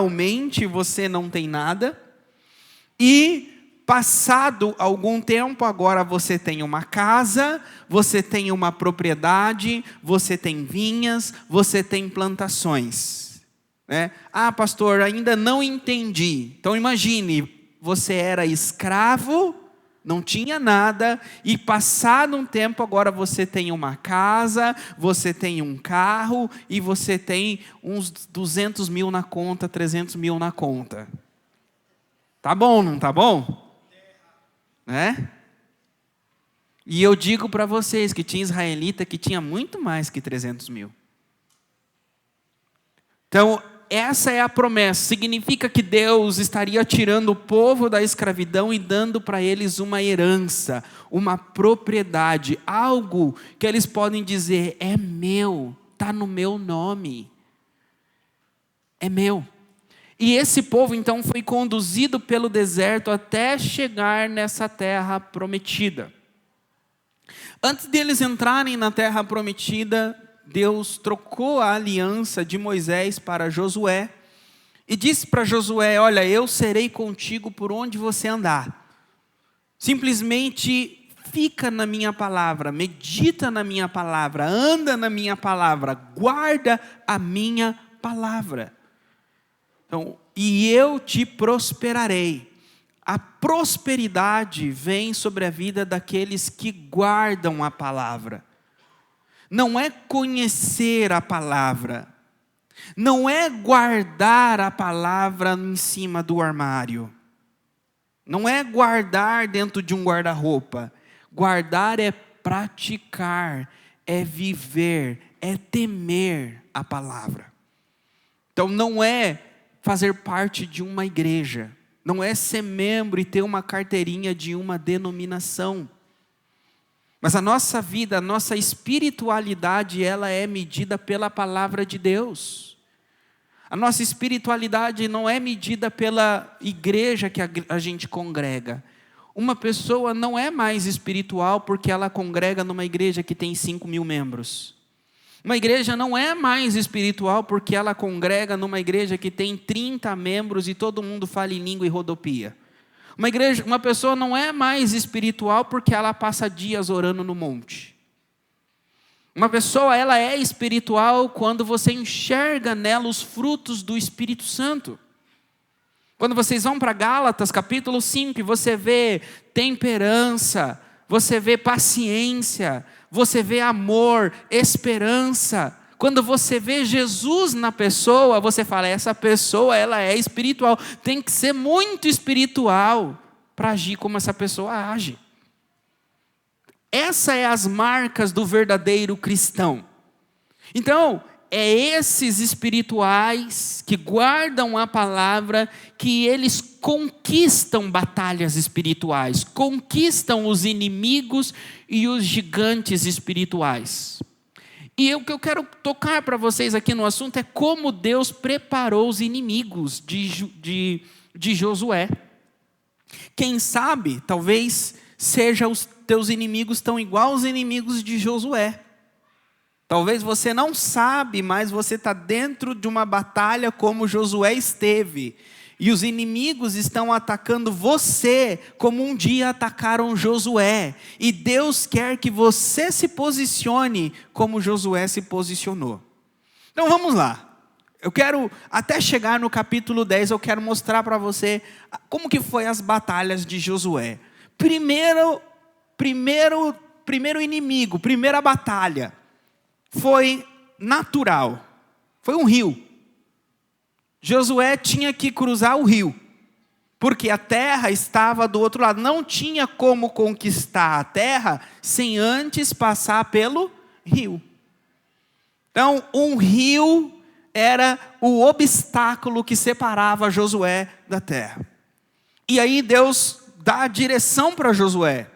realmente você não tem nada, e passado algum tempo, agora você tem uma casa, você tem uma propriedade, você tem vinhas, você tem plantações. Né? Ah, pastor, ainda não entendi. Então imagine, você era escravo, não tinha nada, e passado um tempo, agora você tem uma casa, você tem um carro, e você tem uns 200 mil na conta, 300 mil na conta. Tá bom, não tá bom? Né? E eu digo para vocês que tinha israelita que tinha muito mais que 300 mil. Então, essa é a promessa. Significa que Deus estaria tirando o povo da escravidão e dando para eles uma herança, uma propriedade, algo que eles podem dizer, é meu, está no meu nome. É meu. E esse povo então foi conduzido pelo deserto até chegar nessa terra prometida. Antes deles entrarem na terra prometida, Deus trocou a aliança de Moisés para Josué e disse para Josué, olha, eu serei contigo por onde você andar. Simplesmente fica na minha palavra, medita na minha palavra, anda na minha palavra, guarda a minha palavra. Então, e eu te prosperarei. A prosperidade vem sobre a vida daqueles que guardam a palavra. Não é conhecer a palavra, não é guardar a palavra em cima do armário, não é guardar dentro de um guarda-roupa. Guardar é praticar, é viver, é temer a palavra. Então não é fazer parte de uma igreja, não é ser membro e ter uma carteirinha de uma denominação. Mas a nossa vida, a nossa espiritualidade, ela é medida pela palavra de Deus. A nossa espiritualidade não é medida pela igreja que a gente congrega. Uma pessoa não é mais espiritual porque ela congrega numa igreja que tem 5 mil membros. Uma igreja não é mais espiritual porque ela congrega numa igreja que tem 30 membros e todo mundo fala em língua e rodopia. Uma pessoa não é mais espiritual porque ela passa dias orando no monte. Uma pessoa, ela é espiritual quando você enxerga nela os frutos do Espírito Santo. Quando vocês vão para Gálatas, capítulo 5, você vê temperança, você vê paciência, você vê amor, esperança. Quando você vê Jesus na pessoa, você fala, essa pessoa, ela é espiritual. Tem que ser muito espiritual para agir como essa pessoa age. Essas são as marcas do verdadeiro cristão. Então, é esses espirituais que guardam a palavra, que eles conquistam batalhas espirituais, conquistam os inimigos e os gigantes espirituais. E o que eu quero tocar para vocês aqui no assunto é como Deus preparou os inimigos de Josué. Quem sabe, talvez seja os teus inimigos tão igual aos inimigos de Josué. Talvez você não sabe, mas você está dentro de uma batalha como Josué esteve. E os inimigos estão atacando você como um dia atacaram Josué. E Deus quer que você se posicione como Josué se posicionou. Então vamos lá. Eu quero, até chegar no capítulo 10, eu quero mostrar para você como que foi as batalhas de Josué. Primeiro inimigo, primeira batalha, foi natural. Foi um rio. Josué tinha que cruzar o rio, porque a terra estava do outro lado. Não tinha como conquistar a terra sem antes passar pelo rio. Então, um rio era o obstáculo que separava Josué da terra. E aí Deus dá a direção para Josué,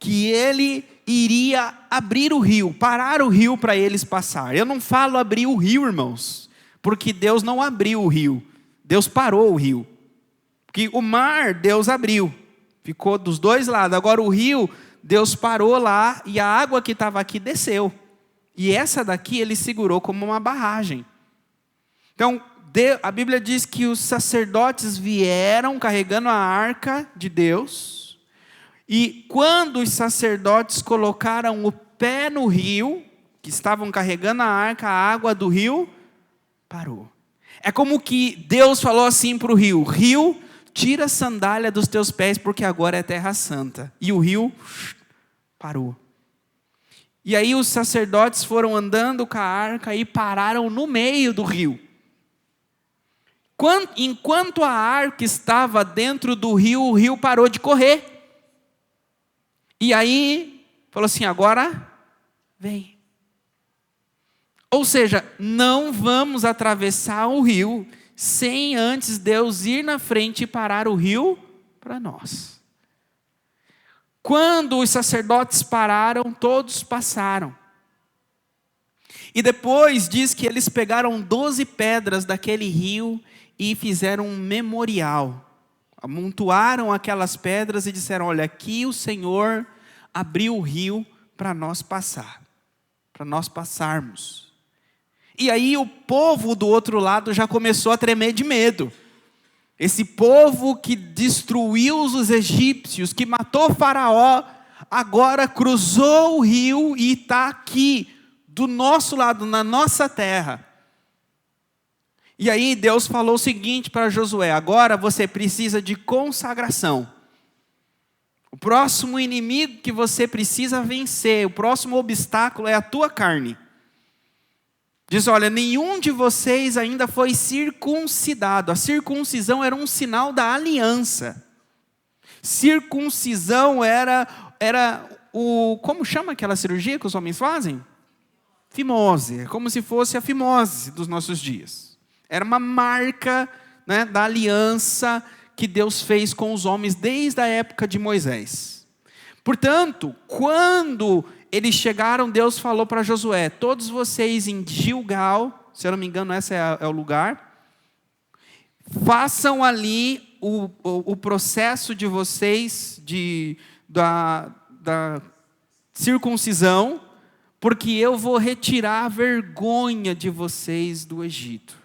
que ele iria abrir o rio, parar o rio para eles passar. Eu não falo abrir o rio, irmãos, porque Deus não abriu o rio, Deus parou o rio. Porque o mar, Deus abriu, ficou dos dois lados. Agora o rio, Deus parou lá e a água que estava aqui desceu. E essa daqui ele segurou como uma barragem. Então, A Bíblia diz que os sacerdotes vieram carregando a arca de Deus, e quando os sacerdotes colocaram o pé no rio, que estavam carregando a arca, a água do rio parou. É como que Deus falou assim para o rio: rio, tira a sandália dos teus pés, porque agora é terra santa. E o rio parou. E aí os sacerdotes foram andando com a arca e pararam no meio do rio. Enquanto a arca estava dentro do rio, o rio parou de correr. E aí, falou assim: agora vem. Ou seja, não vamos atravessar o rio sem antes Deus ir na frente e parar o rio para nós. Quando os sacerdotes pararam, todos passaram. E depois diz que eles pegaram 12 pedras daquele rio e fizeram um memorial. Amontoaram aquelas pedras e disseram: olha, aqui o Senhor abriu o rio para nós passar, para nós passarmos. E aí o povo do outro lado já começou a tremer de medo. Esse povo que destruiu os egípcios, que matou Faraó, agora cruzou o rio e está aqui, do nosso lado, na nossa terra. E aí Deus falou o seguinte para Josué: agora você precisa de consagração. O próximo inimigo que você precisa vencer, o próximo obstáculo é a tua carne. Diz: olha, nenhum de vocês ainda foi circuncidado. A circuncisão era um sinal da aliança. Circuncisão era como chama aquela cirurgia que os homens fazem? Fimose. É como se fosse a fimose dos nossos dias. Era uma marca, né, da aliança que Deus fez com os homens desde a época de Moisés. Portanto, quando eles chegaram, Deus falou para Josué: todos vocês em Gilgal, se eu não me engano esse é o lugar, façam ali o processo de vocês da circuncisão, porque eu vou retirar a vergonha de vocês do Egito.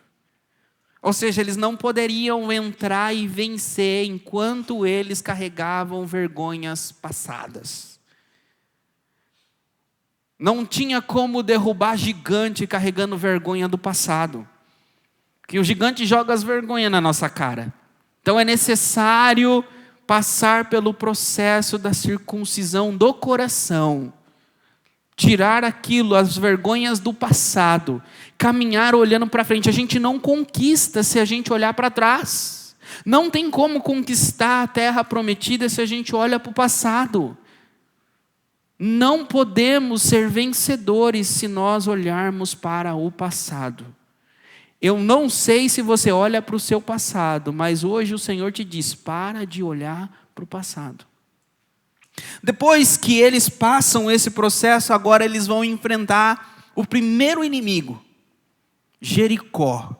Ou seja, eles não poderiam entrar e vencer enquanto eles carregavam vergonhas passadas. Não tinha como derrubar gigante carregando vergonha do passado. Que o gigante joga as vergonhas na nossa cara. Então é necessário passar pelo processo da circuncisão do coração. Tirar aquilo, as vergonhas do passado. Caminhar olhando para frente. A gente não conquista se a gente olhar para trás. Não tem como conquistar a terra prometida se a gente olha para o passado. Não podemos ser vencedores se nós olharmos para o passado. Eu não sei se você olha para o seu passado, mas hoje o Senhor te diz: para de olhar para o passado. Depois que eles passam esse processo, agora eles vão enfrentar o primeiro inimigo, Jericó.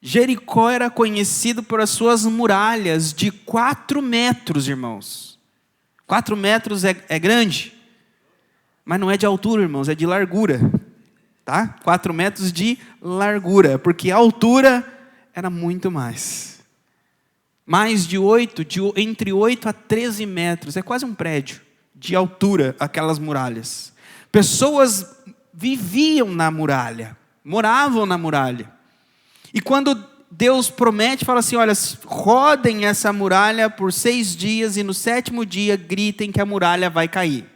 Jericó era conhecido por as suas muralhas de 4 metros, irmãos. 4 metros é grande, mas não é de altura, irmãos, é de largura. Tá? 4 metros de largura, porque a altura era muito mais. Mais de entre 8 a 13 metros, é quase um prédio de altura aquelas muralhas. Pessoas viviam na muralha, moravam na muralha. E quando Deus promete, fala assim: olha, rodem essa muralha por 6 dias e no 7º dia gritem que a muralha vai cair.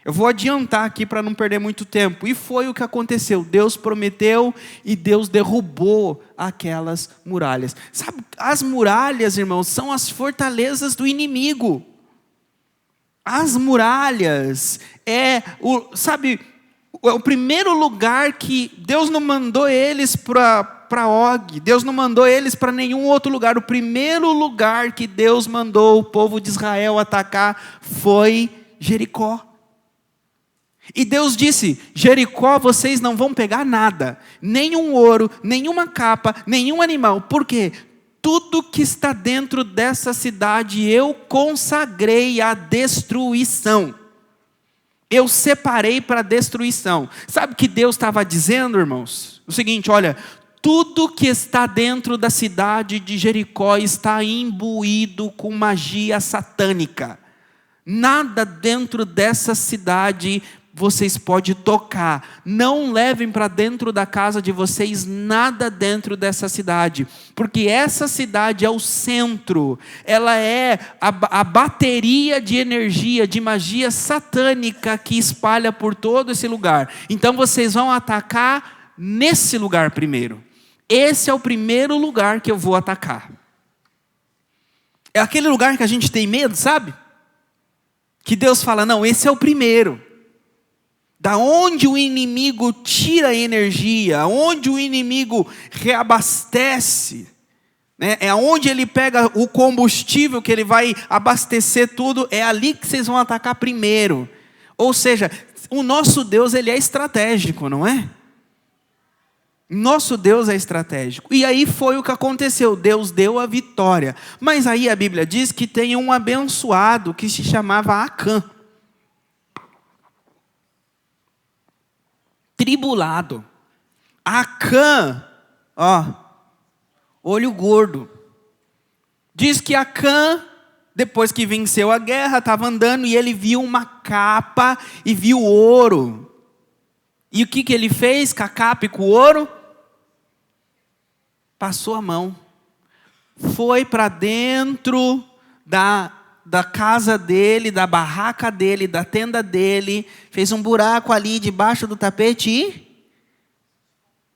Eu vou adiantar aqui para não perder muito tempo. E foi o que aconteceu. Deus prometeu e Deus derrubou aquelas muralhas. Sabe, as muralhas, irmãos, são as fortalezas do inimigo. As muralhas é o primeiro lugar que Deus não mandou eles para Og. Deus não mandou eles para nenhum outro lugar. O primeiro lugar que Deus mandou o povo de Israel atacar foi Jericó. E Deus disse: Jericó, vocês não vão pegar nada, nenhum ouro, nenhuma capa, nenhum animal. Por quê? Tudo que está dentro dessa cidade eu consagrei à destruição. Eu separei para destruição. Sabe o que Deus estava dizendo, irmãos? O seguinte: olha, tudo que está dentro da cidade de Jericó está imbuído com magia satânica. Nada dentro dessa cidade vocês podem tocar. Não levem para dentro da casa de vocês nada dentro dessa cidade. Porque essa cidade é o centro. Ela é a bateria de energia, de magia satânica que espalha por todo esse lugar. Então vocês vão atacar nesse lugar primeiro. Esse é o primeiro lugar que eu vou atacar. É aquele lugar que a gente tem medo, sabe? Que Deus fala, não, esse é o primeiro. Da onde o inimigo tira energia, onde o inimigo reabastece, né? É onde ele pega o combustível que ele vai abastecer tudo, é ali que vocês vão atacar primeiro. Ou seja, o nosso Deus, ele é estratégico, não é? Nosso Deus é estratégico. E aí foi o que aconteceu, Deus deu a vitória. Mas aí a Bíblia diz que tem um abençoado que se chamava Acã. Tribulado. Acã, olho gordo. Diz que Acã, depois que venceu a guerra, estava andando e ele viu uma capa e viu ouro. E o que ele fez com a capa e com o ouro? Passou a mão. Foi para dentro da casa dele, da barraca dele, da tenda dele, fez um buraco ali debaixo do tapete e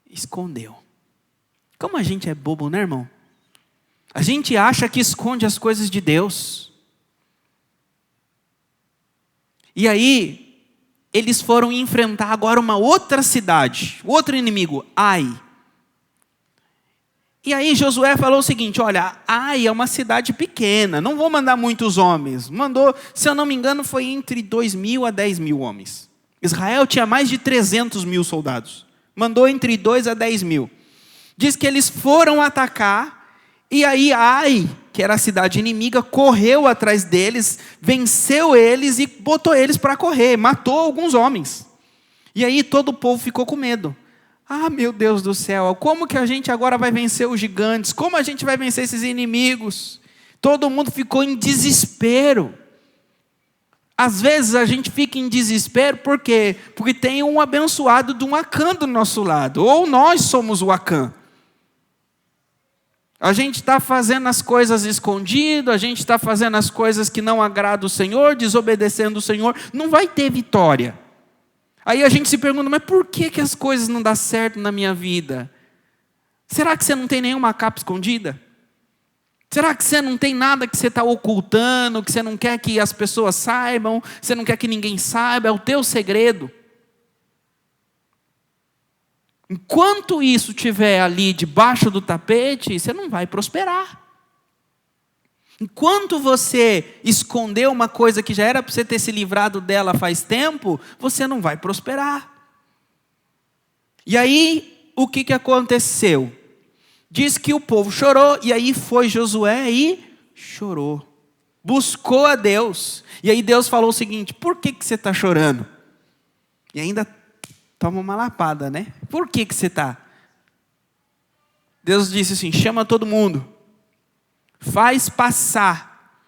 escondeu. Como a gente é bobo, né, irmão? A gente acha que esconde as coisas de Deus. E aí, eles foram enfrentar agora uma outra cidade, outro inimigo, Ai. E aí Josué falou o seguinte, olha, Ai é uma cidade pequena, não vou mandar muitos homens. Mandou, se eu não me engano, foi entre 2.000 a 10.000 homens. Israel tinha mais de 300.000 soldados. Mandou entre 2 a 10.000. Diz que eles foram atacar, e aí Ai, que era a cidade inimiga, correu atrás deles, venceu eles e botou eles para correr, matou alguns homens. E aí todo o povo ficou com medo. Ah, meu Deus do céu, como que a gente agora vai vencer os gigantes? Como a gente vai vencer esses inimigos? Todo mundo ficou em desespero. Às vezes a gente fica em desespero, por quê? Porque tem um abençoado de um Acã do nosso lado, ou nós somos o Acã. A gente está fazendo as coisas escondido, a gente está fazendo as coisas que não agradam o Senhor, desobedecendo o Senhor, não vai ter vitória. Aí a gente se pergunta, mas por que as coisas não dão certo na minha vida? Será que você não tem nenhuma capa escondida? Será que você não tem nada que você está ocultando, que você não quer que as pessoas saibam, você não quer que ninguém saiba, é o teu segredo? Enquanto isso estiver ali debaixo do tapete, você não vai prosperar. Enquanto você esconder uma coisa que já era para você ter se livrado dela faz tempo, você não vai prosperar. E aí, o que aconteceu? Diz que o povo chorou, e aí foi Josué e chorou. Buscou a Deus. E aí Deus falou o seguinte, por que você está chorando? E ainda toma uma lapada, né? Por que você está? Deus disse assim, chama todo mundo. Faz passar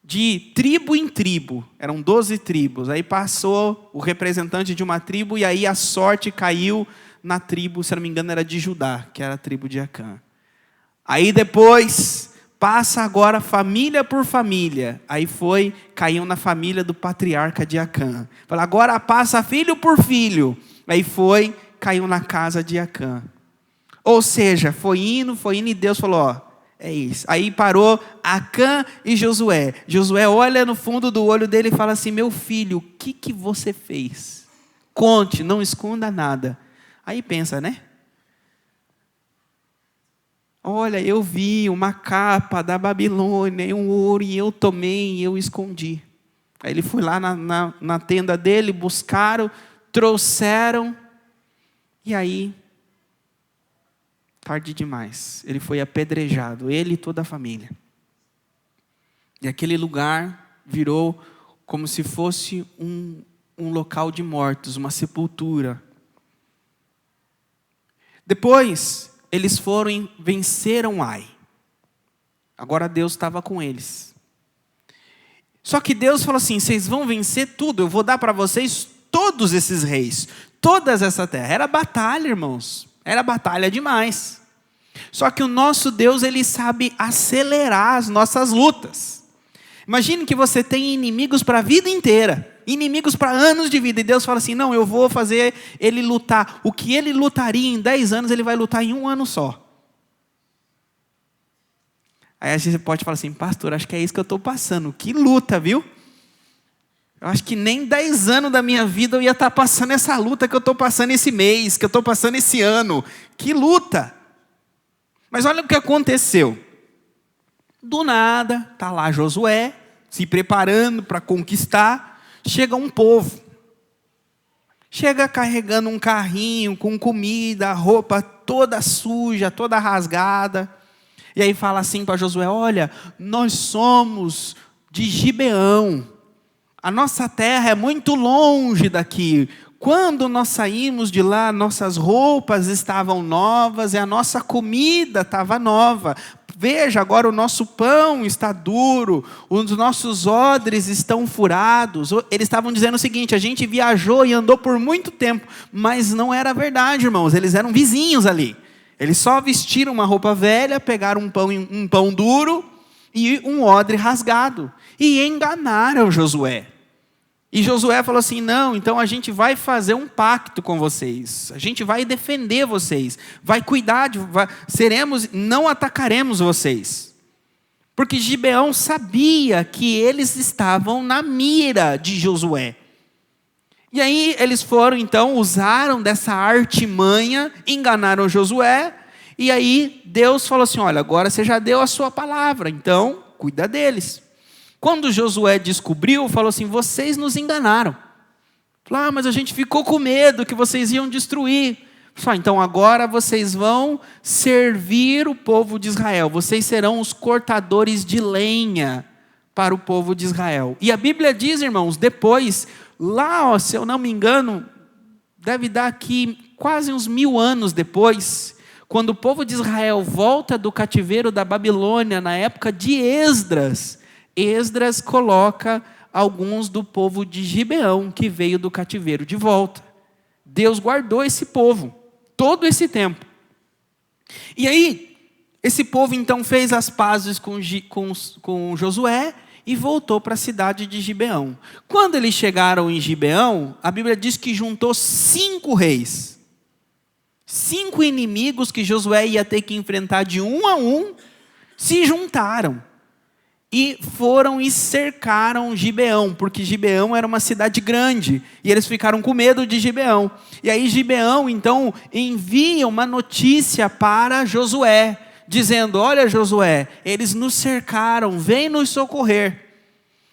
de tribo em tribo, eram 12 tribos, aí passou o representante de uma tribo, e aí a sorte caiu na tribo, se não me engano era de Judá, que era a tribo de Acã. Aí depois, passa agora família por família, aí caiu na família do patriarca de Acã. Fala, agora passa filho por filho, aí caiu na casa de Acã. Ou seja, foi indo, e Deus falou, é isso. Aí parou Acã e Josué. Josué olha no fundo do olho dele e fala assim, meu filho, o que você fez? Conte, não esconda nada. Aí pensa, né? Olha, eu vi uma capa da Babilônia, um ouro, e eu tomei e eu escondi. Aí ele foi lá na tenda dele, buscaram, trouxeram, e aí tarde demais. Ele foi apedrejado, ele e toda a família. E aquele lugar virou como se fosse um local de mortos, uma sepultura. Depois, eles foram e venceram Ai. Agora Deus estava com eles. Só que Deus falou assim, vocês vão vencer tudo, eu vou dar para vocês todos esses reis, toda essa terra. Era batalha, irmãos, era batalha demais. Só que o nosso Deus, Ele sabe acelerar as nossas lutas. Imagine que você tem inimigos para a vida inteira, inimigos para anos de vida, e Deus fala assim, não, eu vou fazer ele lutar, o que ele lutaria em 10 anos, ele vai lutar em 1 ano só. Aí você pode falar assim, pastor, acho que é isso que eu estou passando, que luta, viu? Eu acho que nem 10 anos da minha vida eu ia estar passando essa luta que eu estou passando esse mês, que eu estou passando esse ano, que luta. Mas olha o que aconteceu. Do nada, está lá Josué, se preparando para conquistar, chega um povo. Chega carregando um carrinho com comida, roupa toda suja, toda rasgada. E aí fala assim para Josué, olha, nós somos de Gibeão. A nossa terra é muito longe daqui. Quando nós saímos de lá, nossas roupas estavam novas e a nossa comida estava nova. Veja, agora o nosso pão está duro, os nossos odres estão furados. Eles estavam dizendo o seguinte, a gente viajou e andou por muito tempo, mas não era verdade, irmãos, eles eram vizinhos ali. Eles só vestiram uma roupa velha, pegaram um pão duro e um odre rasgado. E enganaram Josué. E Josué falou assim, não, então a gente vai fazer um pacto com vocês. A gente vai defender vocês. Vai cuidar, não atacaremos vocês. Porque Gibeão sabia que eles estavam na mira de Josué. E aí eles foram, então, usaram dessa artimanha, enganaram Josué. E aí Deus falou assim, olha, agora você já deu a sua palavra, então cuida deles. Quando Josué descobriu, falou assim, vocês nos enganaram. Falou, mas a gente ficou com medo que vocês iam destruir. Falou, então agora vocês vão servir o povo de Israel. Vocês serão os cortadores de lenha para o povo de Israel. E a Bíblia diz, irmãos, depois, lá, se eu não me engano, deve dar aqui quase uns 1000 anos depois, quando o povo de Israel volta do cativeiro da Babilônia, na época de Esdras, Esdras coloca alguns do povo de Gibeão, que veio do cativeiro de volta. Deus guardou esse povo, todo esse tempo. E aí, esse povo então fez as pazes com Josué e voltou para a cidade de Gibeão. Quando eles chegaram em Gibeão, a Bíblia diz que juntou 5 reis. 5 inimigos que Josué ia ter que enfrentar de um a um, se juntaram. E foram e cercaram Gibeão, porque Gibeão era uma cidade grande, e eles ficaram com medo de Gibeão. E aí Gibeão, então, envia uma notícia para Josué, dizendo, olha Josué, eles nos cercaram, vem nos socorrer.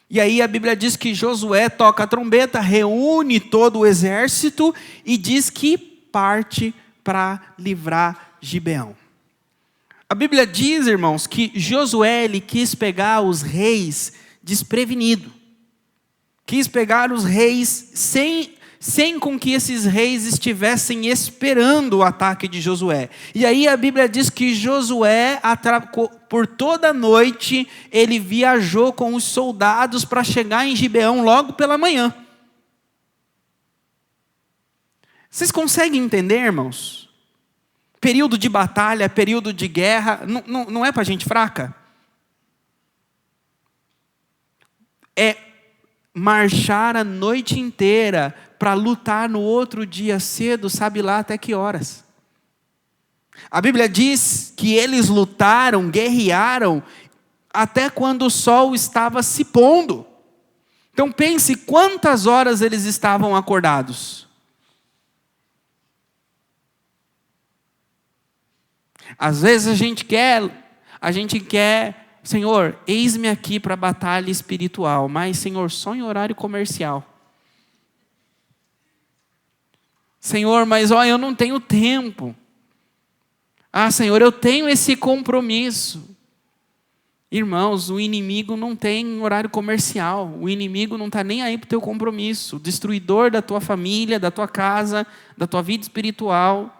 E aí a Bíblia diz que Josué toca a trombeta, reúne todo o exército, e diz que parte para livrar Gibeão. A Bíblia diz, irmãos, que Josué ele quis pegar os reis desprevenido. Quis pegar os reis sem com que esses reis estivessem esperando o ataque de Josué. E aí a Bíblia diz que Josué, por toda a noite, ele viajou com os soldados para chegar em Gibeão logo pela manhã. Vocês conseguem entender, irmãos? Período de batalha, período de guerra, não é para gente fraca? É marchar a noite inteira para lutar no outro dia cedo, sabe lá até que horas. A Bíblia diz que eles lutaram, guerrearam, até quando o sol estava se pondo. Então pense quantas horas eles estavam acordados. Às vezes a gente quer, Senhor, eis-me aqui para a batalha espiritual, mas Senhor, só em horário comercial. Senhor, mas eu não tenho tempo. Senhor, eu tenho esse compromisso. Irmãos, o inimigo não tem horário comercial, o inimigo não está nem aí para o teu compromisso, o destruidor da tua família, da tua casa, da tua vida espiritual.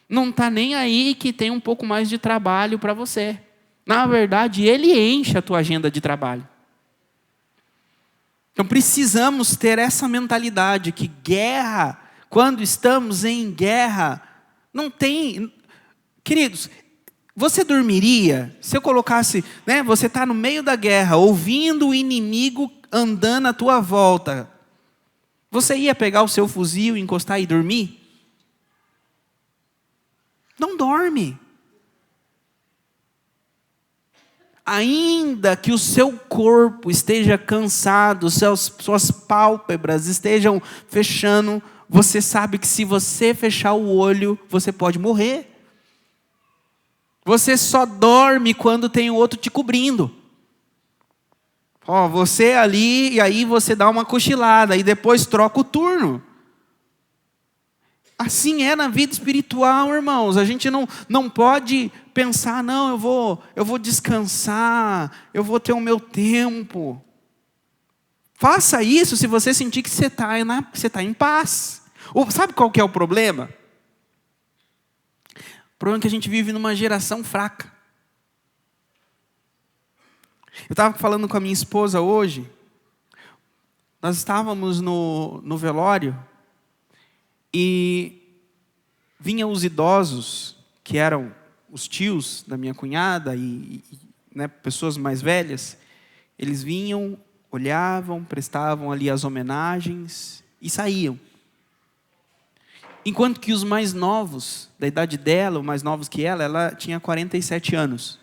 Não está nem aí que tem um pouco mais de trabalho para você. Na verdade, ele enche a tua agenda de trabalho. Então precisamos ter essa mentalidade que guerra, quando estamos em guerra, não tem... Queridos, você dormiria se eu colocasse, né, você está no meio da guerra, ouvindo o inimigo andando à tua volta. Você ia pegar o seu fuzil, encostar e dormir? Não dorme. Ainda que o seu corpo esteja cansado, suas pálpebras estejam fechando, você sabe que se você fechar o olho, você pode morrer. Você só dorme quando tem o outro te cobrindo. Você ali, e aí você dá uma cochilada, e depois troca o turno. Assim é na vida espiritual, irmãos. A gente não pode pensar, não, eu vou descansar, eu vou ter o meu tempo. Faça isso se você sentir que você está em paz. Sabe qual que é o problema? O problema é que a gente vive numa geração fraca. Eu estava falando com a minha esposa hoje, nós estávamos no velório, e vinham os idosos, que eram os tios da minha cunhada, né, pessoas mais velhas, eles vinham, olhavam, prestavam ali as homenagens e saíam. Enquanto que os mais novos, da idade dela, ou mais novos que ela tinha 47 anos.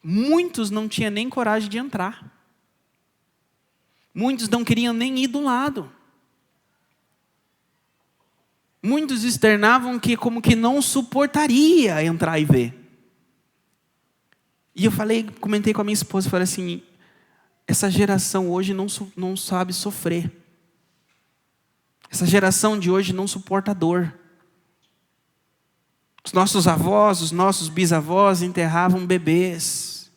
Muitos não tinham nem coragem de entrar. Muitos não queriam nem ir do lado. Muitos externavam que como que não suportaria entrar e ver. E eu comentei com a minha esposa, falei assim, essa geração hoje não sabe sofrer. Essa geração de hoje não suporta dor. Os nossos avós, os nossos bisavós enterravam bebês.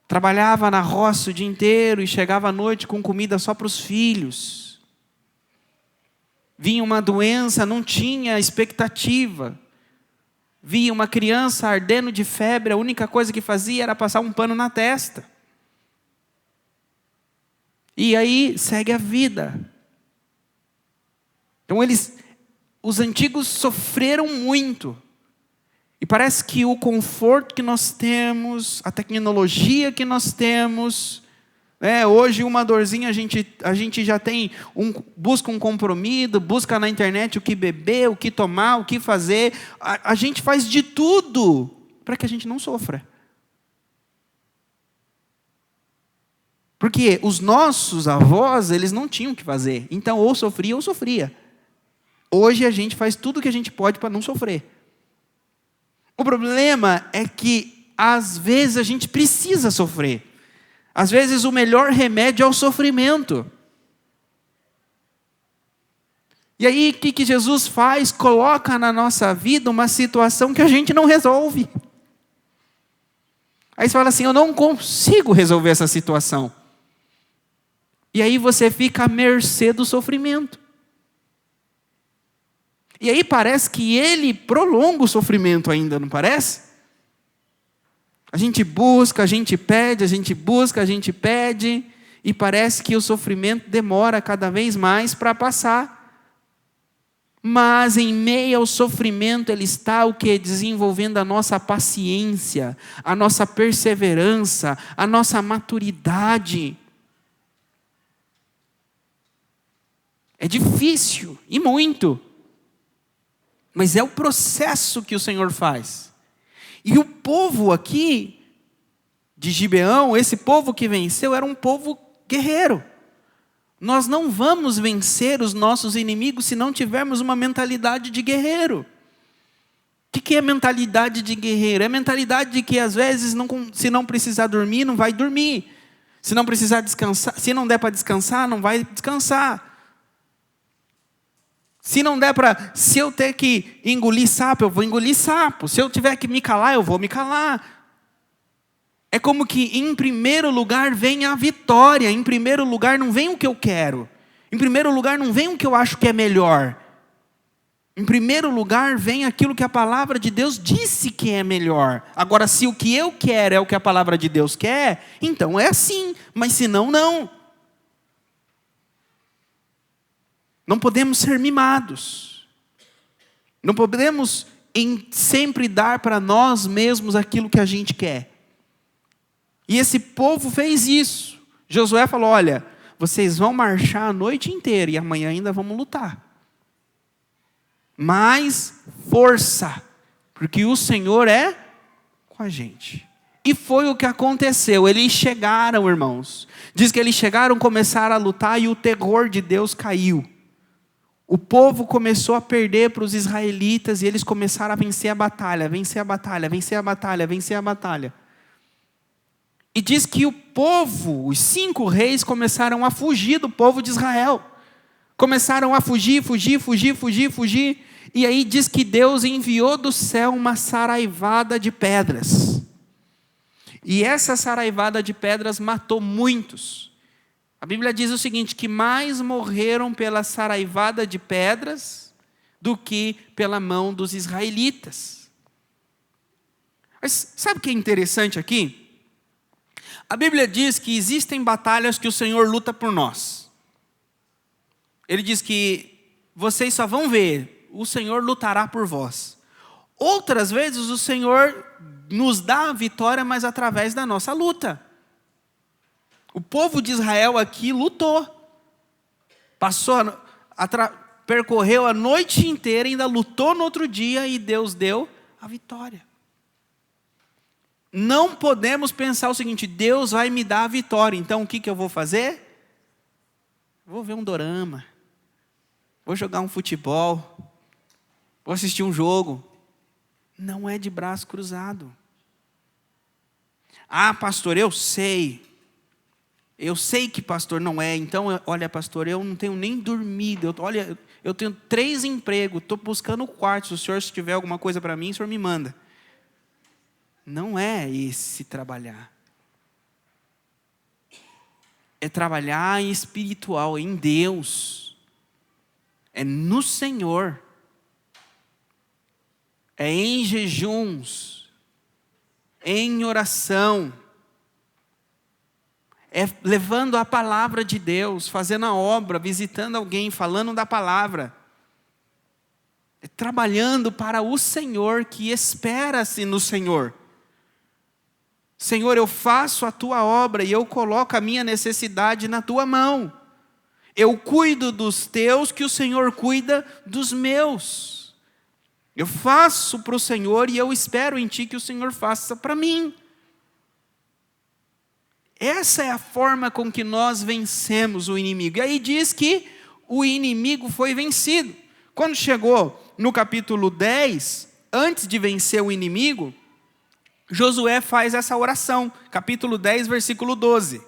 Trabalhava na roça o dia inteiro e chegava à noite com comida só para os filhos. Vinha uma doença, não tinha expectativa. Via uma criança ardendo de febre, a única coisa que fazia era passar um pano na testa. E aí segue a vida. Então os antigos sofreram muito. E parece que o conforto que nós temos, a tecnologia que nós temos, hoje uma dorzinha a gente já tem, busca um comprimido, busca na internet o que beber, o que tomar, o que fazer. A gente faz de tudo para que a gente não sofra. Porque os nossos avós, eles não tinham o que fazer. Então, ou sofria ou sofria. Hoje a gente faz tudo o que a gente pode para não sofrer. O problema é que, às vezes, a gente precisa sofrer. Às vezes, o melhor remédio é o sofrimento. E aí, o que Jesus faz? Coloca na nossa vida uma situação que a gente não resolve. Aí você fala assim, eu não consigo resolver essa situação. E aí você fica à mercê do sofrimento. E aí parece que ele prolonga o sofrimento ainda, não parece? A gente busca, a gente pede, a gente busca, a gente pede, e parece que o sofrimento demora cada vez mais para passar. Mas em meio ao sofrimento, ele está o quê? Desenvolvendo a nossa paciência, a nossa perseverança, a nossa maturidade. É difícil, e muito. Mas é o processo que o Senhor faz. E o povo aqui, de Gibeão, esse povo que venceu, era um povo guerreiro. Nós não vamos vencer os nossos inimigos se não tivermos uma mentalidade de guerreiro. O que é mentalidade de guerreiro? É mentalidade de que às vezes, se não precisar dormir, não vai dormir. Se não precisar descansar, se não der para descansar, não vai descansar. Se eu ter que engolir sapo, eu vou engolir sapo. Se eu tiver que me calar, eu vou me calar. É como que em primeiro lugar vem a vitória. Em primeiro lugar não vem o que eu quero. Em primeiro lugar não vem o que eu acho que é melhor. Em primeiro lugar, vem aquilo que a palavra de Deus disse que é melhor. Agora, se o que eu quero é o que a palavra de Deus quer, então é assim, mas se não, não. Não podemos ser mimados. Não podemos sempre dar para nós mesmos aquilo que a gente quer. E esse povo fez isso. Josué falou: olha, vocês vão marchar a noite inteira e amanhã ainda vamos lutar. Mas força, porque o Senhor é com a gente. E foi o que aconteceu. Eles chegaram, irmãos. Diz que eles chegaram, começaram a lutar e o terror de Deus caiu. O povo começou a perder para os israelitas e eles começaram a vencer a batalha, vencer a batalha, vencer a batalha, vencer a batalha. E diz que o povo, os 5 reis, começaram a fugir do povo de Israel. Começaram a fugir. E aí diz que Deus enviou do céu uma saraivada de pedras. E essa saraivada de pedras matou muitos. A Bíblia diz o seguinte, que mais morreram pela saraivada de pedras do que pela mão dos israelitas. Mas sabe o que é interessante aqui? A Bíblia diz que existem batalhas que o Senhor luta por nós. Ele diz que vocês só vão ver, o Senhor lutará por vós. Outras vezes o Senhor nos dá a vitória, mas através da nossa luta. O povo de Israel aqui lutou. Percorreu a noite inteira, ainda lutou no outro dia e Deus deu a vitória. Não podemos pensar o seguinte, Deus vai me dar a vitória, então o que eu vou fazer? Vou ver um dorama, vou jogar um futebol, vou assistir um jogo. Não é de braço cruzado. Ah, pastor, eu sei que pastor não é, então, olha pastor, eu não tenho nem dormido, eu tenho 3 empregos, estou buscando o quarto, se o senhor tiver alguma coisa para mim, o senhor me manda. Não é esse trabalhar. É trabalhar em espiritual, em Deus. É no Senhor. É em jejuns. Em oração. É levando a palavra de Deus, fazendo a obra, visitando alguém, falando da palavra. É trabalhando para o Senhor, que espera-se no Senhor. Senhor, eu faço a tua obra e eu coloco a minha necessidade na tua mão. Eu cuido dos teus, que o Senhor cuida dos meus. Eu faço para o Senhor e eu espero em ti que o Senhor faça para mim. Essa é a forma com que nós vencemos o inimigo. E aí diz que o inimigo foi vencido. Quando chegou no capítulo 10, antes de vencer o inimigo, Josué faz essa oração, capítulo 10, versículo 12.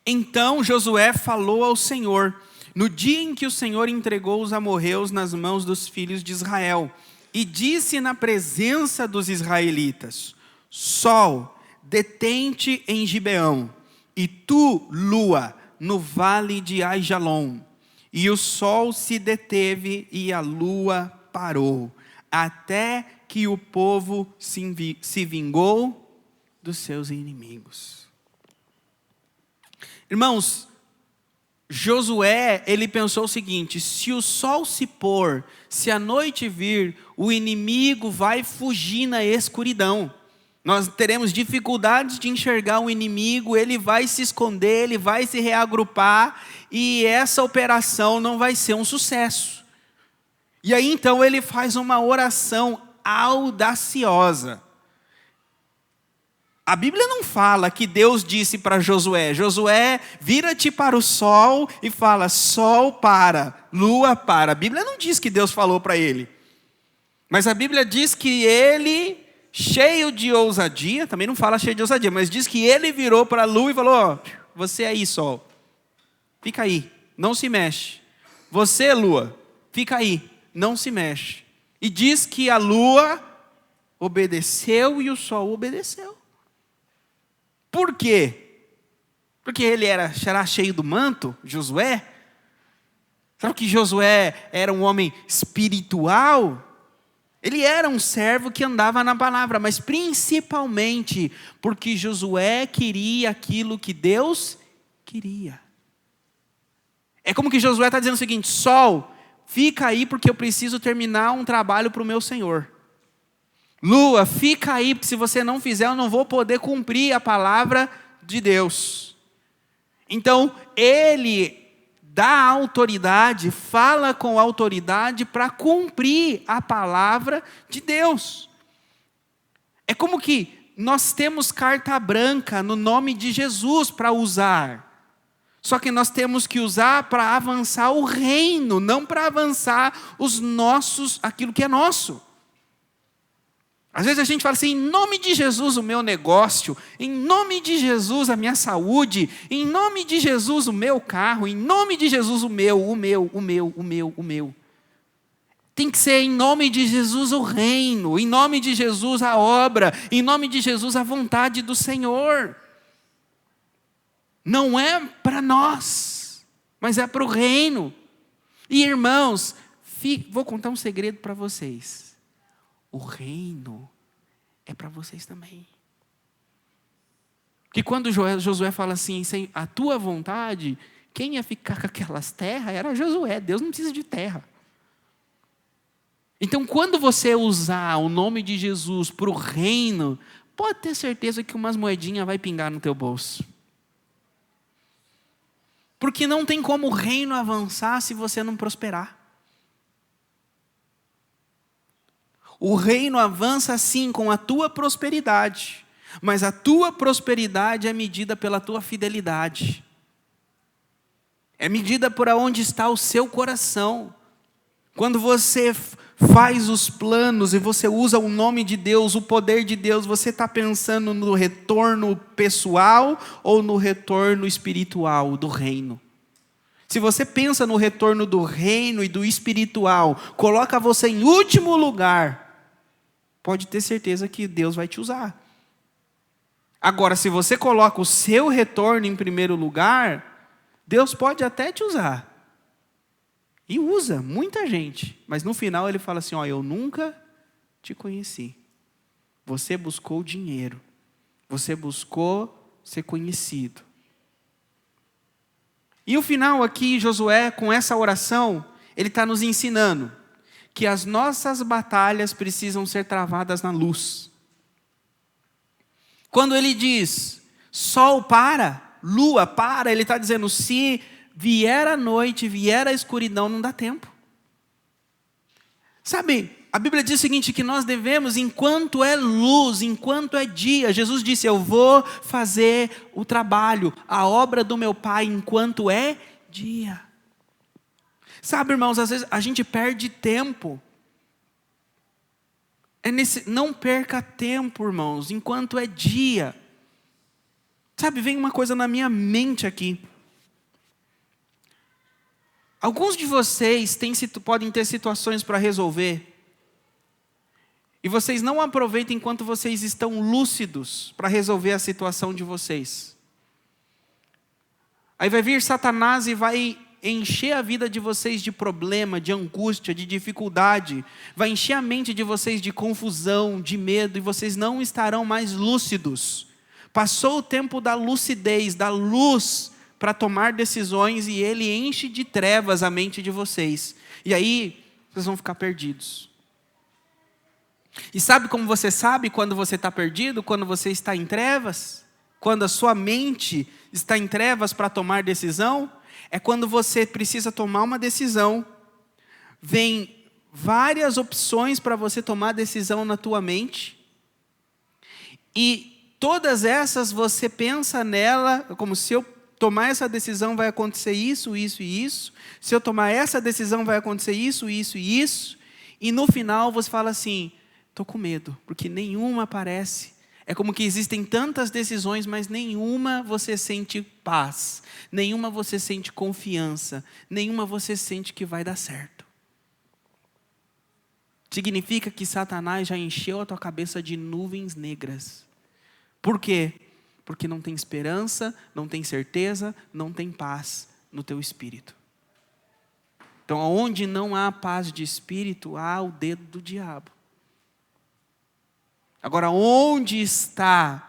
Então Josué falou ao Senhor, no dia em que o Senhor entregou os amorreus nas mãos dos filhos de Israel, e disse na presença dos israelitas: Sol, detente em Gibeão, e tu, lua, no vale de Aijalon. E o sol se deteve e a lua parou, até que o povo se vingou dos seus inimigos. Irmãos, Josué, ele pensou o seguinte: se o sol se pôr, se a noite vir, o inimigo vai fugir na escuridão. Nós teremos dificuldades de enxergar o inimigo, ele vai se esconder, ele vai se reagrupar, e essa operação não vai ser um sucesso. E aí então ele faz uma oração audaciosa. A Bíblia não fala que Deus disse para Josué: Josué, vira-te para o sol e fala, sol para, lua para. A Bíblia não diz que Deus falou para ele. Mas a Bíblia diz que ele, cheio de ousadia, também não fala cheio de ousadia, mas diz que ele virou para a lua e falou: você aí, sol, fica aí, não se mexe. Você, lua, fica aí, não se mexe. E diz que a lua obedeceu e o sol obedeceu. Por quê? Porque ele será cheio do manto, Josué? Será que Josué era um homem espiritual? Ele era um servo que andava na palavra, mas principalmente porque Josué queria aquilo que Deus queria. É como que Josué está dizendo o seguinte: sol, fica aí porque eu preciso terminar um trabalho para o meu Senhor. Lua, fica aí porque se você não fizer eu não vou poder cumprir a palavra de Deus. Então ele dá autoridade, fala com autoridade para cumprir a palavra de Deus. É como que nós temos carta branca no nome de Jesus para usar. Só que nós temos que usar para avançar o reino, não para avançar aquilo que é nosso. Às vezes a gente fala assim, em nome de Jesus o meu negócio, em nome de Jesus a minha saúde, em nome de Jesus o meu carro, em nome de Jesus o meu. Tem que ser em nome de Jesus o reino, em nome de Jesus a obra, em nome de Jesus a vontade do Senhor. Não é para nós, mas é para o reino. E irmãos, vou contar um segredo para vocês. O reino é para vocês também. Porque quando Josué fala assim, sem a tua vontade, quem ia ficar com aquelas terras era Josué. Deus não precisa de terra. Então, quando você usar o nome de Jesus para o reino, pode ter certeza que umas moedinhas vai pingar no teu bolso. Porque não tem como o reino avançar se você não prosperar. O reino avança sim com a tua prosperidade, mas a tua prosperidade é medida pela tua fidelidade. É medida por onde está o seu coração. Quando você faz os planos e você usa o nome de Deus, o poder de Deus, você está pensando no retorno pessoal ou no retorno espiritual do reino? Se você pensa no retorno do reino e do espiritual, coloca você em último lugar, pode ter certeza que Deus vai te usar. Agora, se você coloca o seu retorno em primeiro lugar, Deus pode até te usar. E usa muita gente. Mas no final ele fala assim, eu nunca te conheci. Você buscou dinheiro. Você buscou ser conhecido. E o final aqui, Josué, com essa oração, ele está nos ensinando que as nossas batalhas precisam ser travadas na luz. Quando ele diz, sol para, lua para, ele está dizendo, se vier a noite, vier a escuridão, não dá tempo. Sabe, a Bíblia diz o seguinte, que nós devemos, enquanto é luz, enquanto é dia, Jesus disse, eu vou fazer o trabalho, a obra do meu Pai, enquanto é dia. Sabe, irmãos, às vezes a gente perde tempo. Não perca tempo, irmãos, enquanto é dia. Sabe, vem uma coisa na minha mente aqui. Alguns de vocês podem ter situações para resolver. E vocês não aproveitam enquanto vocês estão lúcidos para resolver a situação de vocês. Aí vai vir Satanás e vai encher a vida de vocês de problema, de angústia, de dificuldade. Vai encher a mente de vocês de confusão, de medo, e vocês não estarão mais lúcidos. Passou o tempo da lucidez, da luz, para tomar decisões, e ele enche de trevas a mente de vocês. E aí, vocês vão ficar perdidos. E sabe como você sabe quando você está perdido? Quando você está em trevas? Quando a sua mente está em trevas para tomar decisão? É quando você precisa tomar uma decisão, vem várias opções para você tomar decisão na tua mente, e todas essas você pensa nela, como se eu tomar essa decisão vai acontecer isso, isso e isso, se eu tomar essa decisão vai acontecer isso, isso e isso, e no final você fala assim, estou com medo, porque nenhuma aparece. É como que existem tantas decisões, mas nenhuma você sente paz, nenhuma você sente confiança, nenhuma você sente que vai dar certo. Significa que Satanás já encheu a tua cabeça de nuvens negras. Por quê? Porque não tem esperança, não tem certeza, não tem paz no teu espírito. Então, onde não há paz de espírito, há o dedo do diabo. Agora, onde está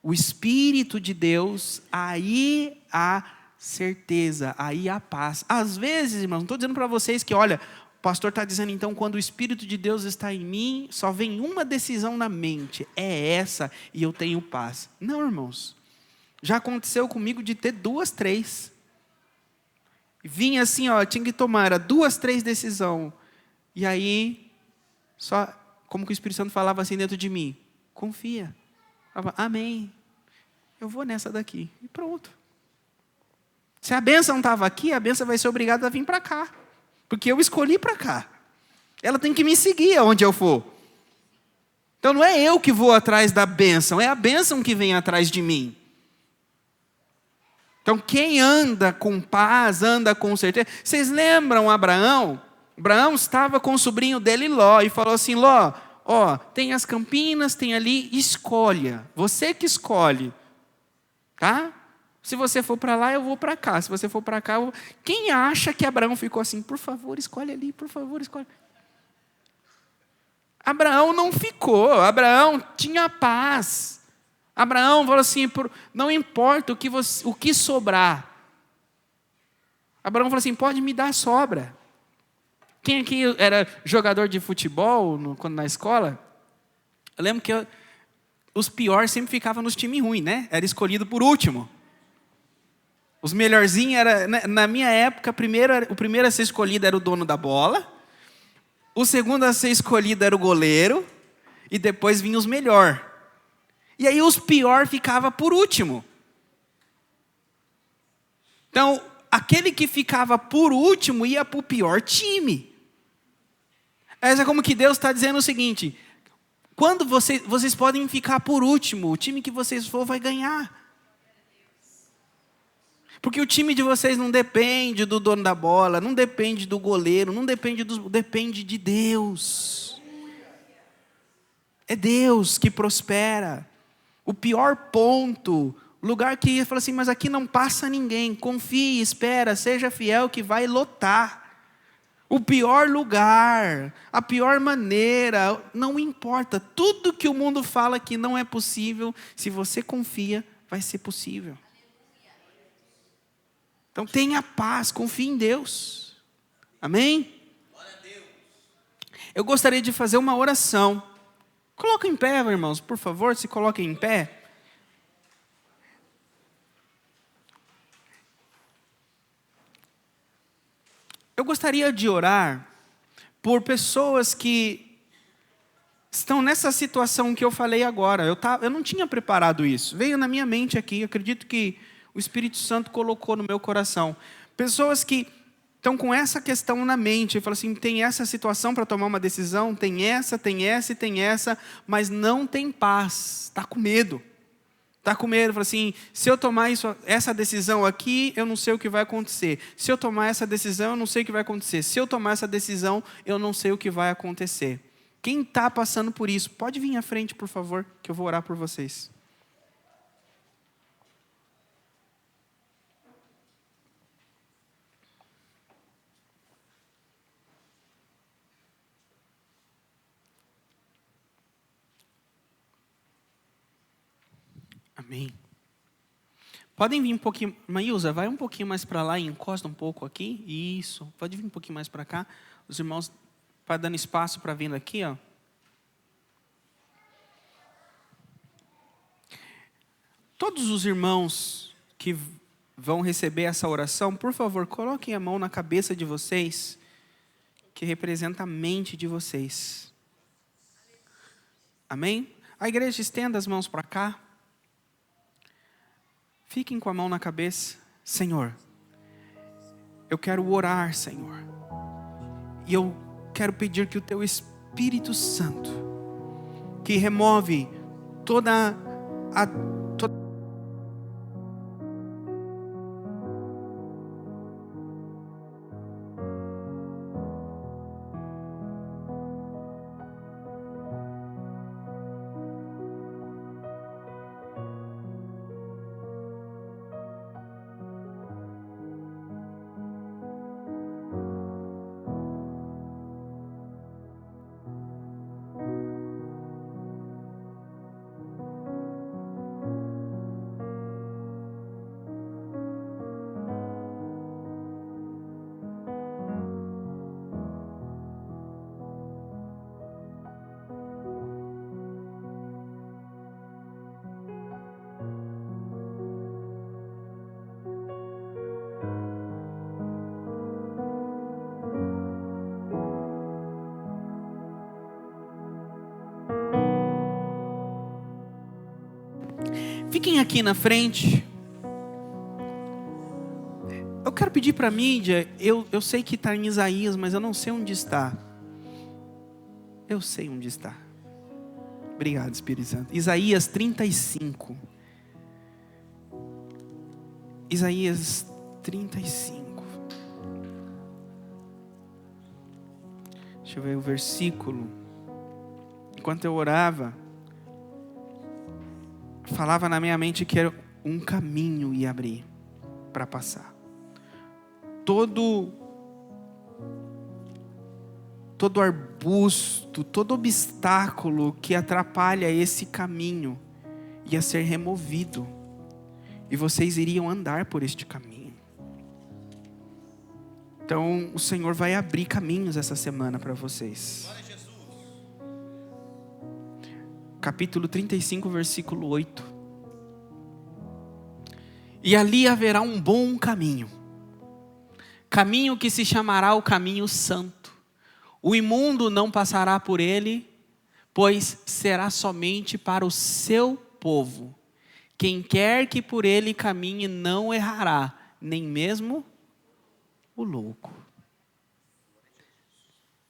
o Espírito de Deus, aí há certeza, aí há paz. Às vezes, irmãos, não estou dizendo para vocês que, olha, o pastor está dizendo, então, quando o Espírito de Deus está em mim, só vem uma decisão na mente, é essa, e eu tenho paz. Não, irmãos. Já aconteceu comigo de ter 2, 3. Vinha assim, ó, tinha que tomar, era 2, 3 decisões. E aí, só, como que o Espírito Santo falava assim dentro de mim? Confia. Falava, amém. Eu vou nessa daqui. E pronto. Se a bênção estava aqui, a bênção vai ser obrigada a vir para cá. Porque eu escolhi para cá. Ela tem que me seguir aonde eu for. Então não é eu que vou atrás da bênção, é a bênção que vem atrás de mim. Então quem anda com paz, anda com certeza. Vocês lembram Abraão? Abraão estava com o sobrinho dele Ló e falou assim, Ló, ó, tem as campinas, tem ali, escolha. Você que escolhe. Tá? Se você for para lá, eu vou para cá. Se você for para cá, eu vou... Quem acha que Abraão ficou assim, por favor, escolhe ali, por favor, escolhe. Abraão não ficou. Abraão tinha paz. Abraão falou assim, não importa o que sobrar. Abraão falou assim, pode me dar sobra. Quem aqui era jogador de futebol quando na escola? Eu lembro que os piores sempre ficavam nos times ruins, né? Era escolhido por último. Os melhorzinhos, na minha época, o primeiro a ser escolhido era o dono da bola. O segundo a ser escolhido era o goleiro. E depois vinha os melhores. E aí os piores ficavam por último. Então, aquele que ficava por último ia para o pior time. Essa é como que Deus está dizendo o seguinte, quando vocês podem ficar por último, o time que vocês for vai ganhar. Porque o time de vocês não depende do dono da bola, não depende do goleiro, não depende depende de Deus. É Deus que prospera. O pior ponto, lugar que fala assim, mas aqui não passa ninguém. Confie, espera, seja fiel que vai lotar. O pior lugar, a pior maneira, não importa. Tudo que o mundo fala que não é possível, se você confia, vai ser possível. Então tenha paz, confie em Deus. Amém? Eu gostaria de fazer uma oração. Coloca em pé, irmãos, por favor, se coloquem em pé. Eu gostaria de orar por pessoas que estão nessa situação que eu falei agora. Eu não tinha preparado isso. Veio na minha mente aqui, acredito que o Espírito Santo colocou no meu coração. Pessoas que estão com essa questão na mente. Falam assim, tem essa situação para tomar uma decisão, tem essa e tem essa, mas não tem paz, está com medo. Está com medo, fala assim, se eu tomar essa decisão aqui, eu não sei o que vai acontecer. Se eu tomar essa decisão, eu não sei o que vai acontecer. Se eu tomar essa decisão, eu não sei o que vai acontecer. Quem está passando por isso, pode vir à frente, por favor, que eu vou orar por vocês. Amém. Podem vir um pouquinho, Maísa, vai um pouquinho mais para lá e encosta um pouco aqui. Isso, pode vir um pouquinho mais para cá. Os irmãos, vai dando espaço para vir aqui, ó. Todos os irmãos que vão receber essa oração, por favor, coloquem a mão na cabeça de vocês, que representa a mente de vocês. Amém? A igreja estenda as mãos para cá. Fiquem com a mão na cabeça. Senhor, eu quero orar, Senhor. E eu quero pedir que o Teu Espírito Santo, que remove toda Fiquem aqui na frente. Eu quero pedir para a mídia, eu sei que está em Isaías, mas eu não sei onde está. Eu sei onde está. Obrigado, Espírito Santo. Isaías 35. Isaías 35. Deixa eu ver o versículo. Enquanto eu orava, falava na minha mente que era um caminho ia abrir para passar. Todo arbusto, todo obstáculo que atrapalha esse caminho ia ser removido. E vocês iriam andar por este caminho. Então o Senhor vai abrir caminhos essa semana para vocês. Capítulo 35, versículo 8. E ali haverá um bom caminho. Caminho que se chamará o caminho santo. O imundo não passará por ele, pois será somente para o seu povo. Quem quer que por ele caminhe não errará, nem mesmo o louco.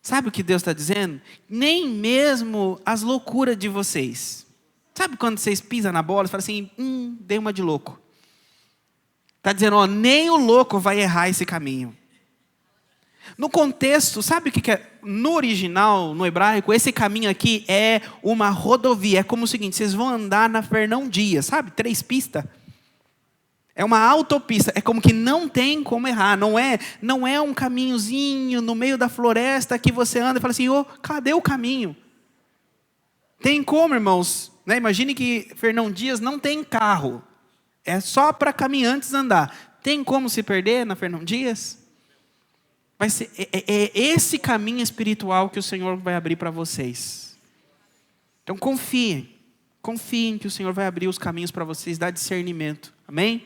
Sabe o que Deus está dizendo? Nem mesmo as loucuras de vocês. Sabe quando vocês pisam na bola e falam assim, dei uma de louco. Está dizendo, nem o louco vai errar esse caminho. No contexto, sabe o que é? No original, no hebraico, esse caminho aqui é uma rodovia. É como o seguinte, vocês vão andar na Fernão Dias, sabe? 3 pistas. É uma autopista, é como que não tem como errar. Não é um caminhozinho no meio da floresta que você anda e fala assim, cadê o caminho? Tem como, irmãos? Né? Imagine que Fernão Dias não tem carro. É só para caminhantes andar. Tem como se perder na Fernão Dias? Vai ser, é esse caminho espiritual que o Senhor vai abrir para vocês. Então confiem que o Senhor vai abrir os caminhos para vocês, dar discernimento. Amém?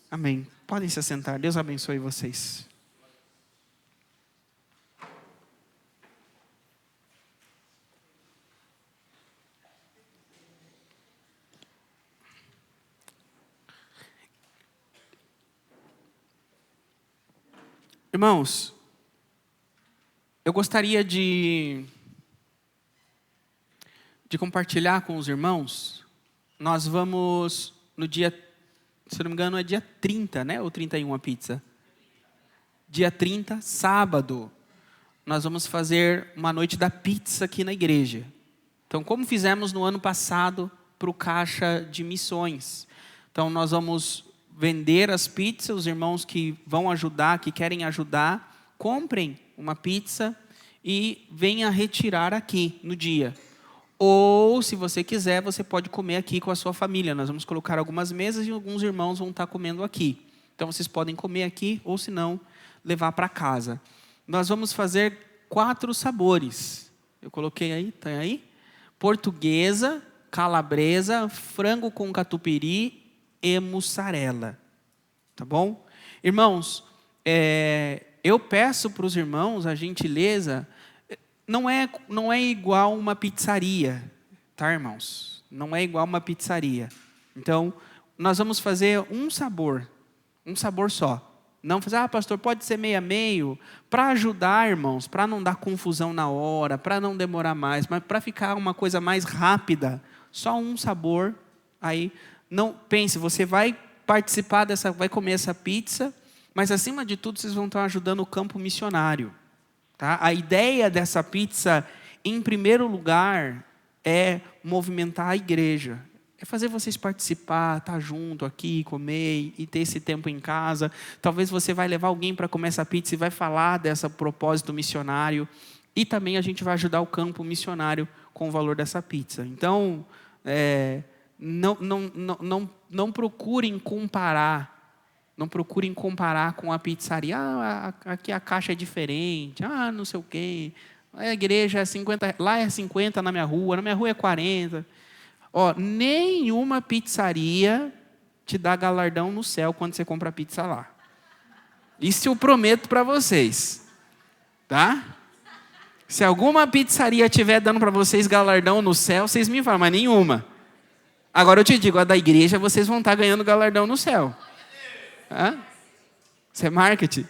Amém. Podem se assentar. Deus abençoe vocês. Irmãos, eu gostaria de compartilhar com os irmãos. Nós vamos no dia, se não me engano é dia 30, né? Ou 31 a pizza? Dia 30, sábado, nós vamos fazer uma noite da pizza aqui na igreja. Então, como fizemos no ano passado para o Caixa de Missões. Então, nós vamos vender as pizzas, os irmãos que vão ajudar, que querem ajudar, comprem uma pizza e venha retirar aqui no dia. Ou, se você quiser, você pode comer aqui com a sua família. Nós vamos colocar algumas mesas e alguns irmãos vão estar comendo aqui. Então, vocês podem comer aqui ou, se não, levar para casa. Nós vamos fazer 4 sabores. Eu coloquei aí, tá aí? Portuguesa, calabresa, frango com catupiry e mussarela. Tá bom? Irmãos, eu peço para os irmãos a gentileza, não é igual uma pizzaria, tá, irmãos? Não é igual uma pizzaria. Então, nós vamos fazer um sabor só. Não fazer, pastor, pode ser meio a meio, para ajudar, irmãos, para não dar confusão na hora, para não demorar mais, mas para ficar uma coisa mais rápida, só um sabor. Aí, não pense, você vai participar vai comer essa pizza, mas acima de tudo vocês vão estar ajudando o campo missionário. Tá? A ideia dessa pizza, em primeiro lugar, é movimentar a igreja. É fazer vocês participar, estar junto aqui, comer e ter esse tempo em casa. Talvez você vai levar alguém para comer essa pizza e vai falar desse propósito missionário. E também a gente vai ajudar o campo missionário com o valor dessa pizza. Então, não procurem comparar. Não procurem comparar com a pizzaria. Aqui a caixa é diferente. Não sei o quê. A igreja é 50, lá é 50 na minha rua é 40. Nenhuma pizzaria te dá galardão no céu quando você compra pizza lá. Isso eu prometo para vocês. Tá? Se alguma pizzaria estiver dando para vocês galardão no céu, vocês me falam, mas nenhuma. Agora eu te digo, a da igreja vocês vão estar ganhando galardão no céu. Hã? Isso é marketing.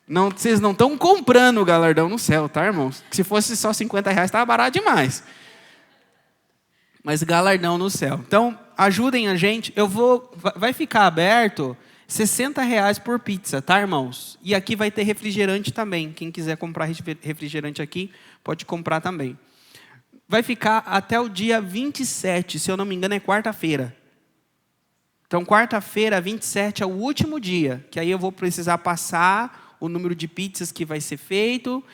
Não, vocês não estão comprando o galardão no céu, tá, irmãos? Se fosse só R$50, estava barato demais. Mas galardão no céu. Então, ajudem a gente. Vai ficar aberto R$60 por pizza, tá, irmãos? E aqui vai ter refrigerante também. Quem quiser comprar refrigerante aqui, pode comprar também. Vai ficar até o dia 27, se eu não me engano, é quarta-feira. Então, quarta-feira, 27, é o último dia, que aí eu vou precisar passar o número de pizzas que vai ser feito,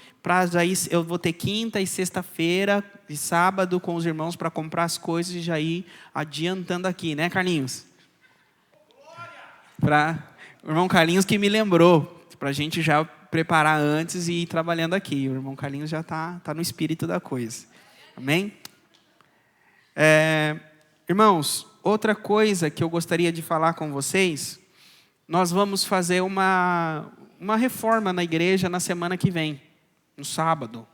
aí eu vou ter quinta e sexta-feira e sábado com os irmãos para comprar as coisas e já ir adiantando aqui, né, Carlinhos? O irmão Carlinhos que me lembrou, para a gente já preparar antes e ir trabalhando aqui. O irmão Carlinhos já está no espírito da coisa. Amém? Irmãos, outra coisa que eu gostaria de falar com vocês, nós vamos fazer uma reforma na igreja na semana que vem, no sábado.